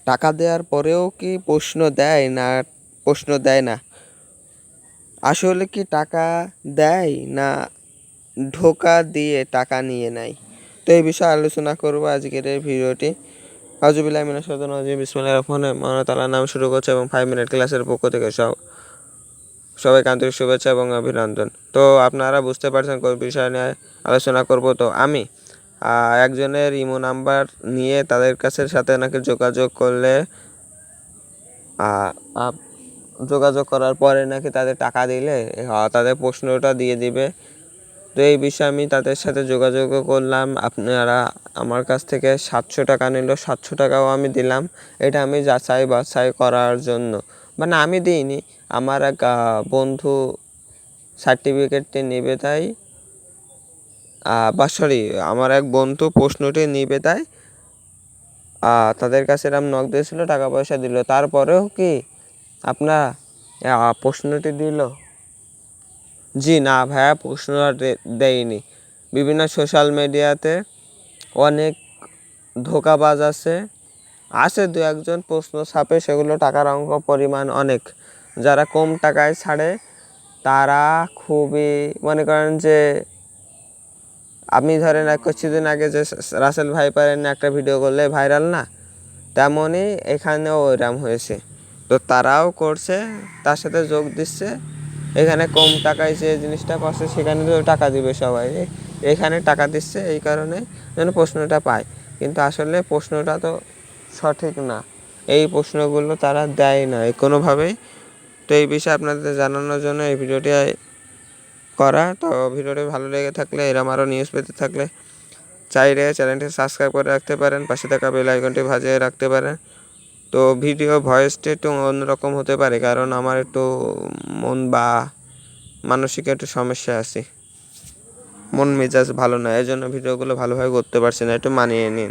টাকা দেওয়ার পরেও কি প্রশ্ন দেয় না? আসলে কি টাকা দেয় না ধোঁকা দিয়ে টাকা নিয়ে নেয়? তো এই বিষয়ে আলোচনা করব আজকের এই ভিডিওটি। আউযুবিল্লাহি মিনাশ শাইতানির রাজিম। বিসমিল্লাহির রহমানির রহিম। আল্লাহ তাআলার নাম শুরু করছি এবং 5 মিনিট ক্লাসের পক্ষ থেকে সবাইকে আন্তরিক শুভেচ্ছা এবং অভিনন্দন। তো আপনারা বুঝতে পারছেন কোন বিষয় নিয়ে আলোচনা করব। তো আমি একজনের ইমো নাম্বার নিয়ে তাদের সাথে নাকি যোগাযোগ করলে যোগাযোগ করার পরে নাকি তাদের টাকা দিলে তাদের প্রশ্নটা দিয়ে দিবে। তো এই বিষয়ে আমি তাদের সাথে যোগাযোগও করলাম। আপনারা আমার কাছ থেকে 700 টাকা নিল, 700 টাকাও আমি দিলাম। এটা আমি যাচাই বাছাই করার জন্য, মানে আমি দিইনি, আমার এক বন্ধু সার্টিফিকেটটি নেবে তাই আমার এক বন্ধু প্রশ্নটি নিবে তাই তাদের কাছে এরকম নক দিয়েছিল, টাকা পয়সা দিল। তারপরেও কি আপনার প্রশ্নটি দিল? জি না ভাইয়া, প্রশ্নটা দেয়নি। বিভিন্ন সোশ্যাল মিডিয়াতে অনেক ধোঁকাবাজ আছে দু একজন প্রশ্ন ছাপে, সেগুলো টাকার অঙ্ক পরিমাণ অনেক। যারা কম টাকায় ছাড়ে তারা খুবই, মনে করেন যে আমি ধরেন কিছুদিন আগে যে রাসেল ভাইপারের একটা ভিডিও করলে ভাইরাল না, তেমনই এখানেও ওইরকম হয়েছে। তো তারাও করছে, তার সাথে যোগ দিচ্ছে। এখানে কম টাকায় যে জিনিসটা পাচ্ছে সেখানে তো টাকা দিবে সবাই, এখানে টাকা দিচ্ছে এই কারণে যেন প্রশ্নটা পায়। কিন্তু আসলে প্রশ্নটা তো সঠিক না, এই প্রশ্নগুলো তারা দেয় না কোনোভাবেই। তো এই বিষয়ে আপনাদের জানানোর জন্য এই ভিডিওটি করা। তো ভিডিওটি ভালো লেগে থাকলে, এরকম আরও নিউজ পেতে থাকলে চাইলে চ্যানেলটি সাবস্ক্রাইব করে রাখতে পারেন, পাশে থাকা বেল আইকনটি বাজিয়ে রাখতে পারেন। তো ভিডিও ভয়েসটি একটু অন্যরকম হতে পারে, কারণ আমার একটু মন বা মানসিক একটু সমস্যা আছে, মন মেজাজ ভালো না, এই জন্য ভিডিওগুলো ভালোভাবে করতে পারছি না, একটু মানিয়ে নিন।